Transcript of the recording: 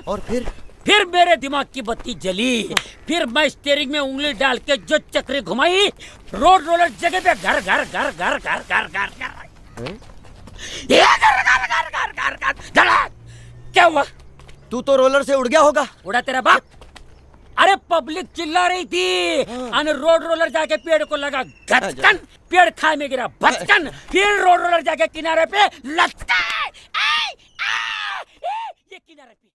और फिर मेरे दिमाग की बत्ती जली। फिर मैं स्टीयरिंग में उंगली डाल के जो चक्री घुमाई, रोड रोलर जगह पे घर घर घर घर घर घर घर घर। क्या हुआ? तू तो रोलर से उड़ गया होगा। उड़ा तेरा बाप। अरे पब्लिक चिल्ला रही थी, रोड रोलर जाके पेड़ को लगा घचकन, पेड़ खाए में गिरा भचकन, फिर रोड रोलर जाके किनारे पे लटका। ये किनारे पे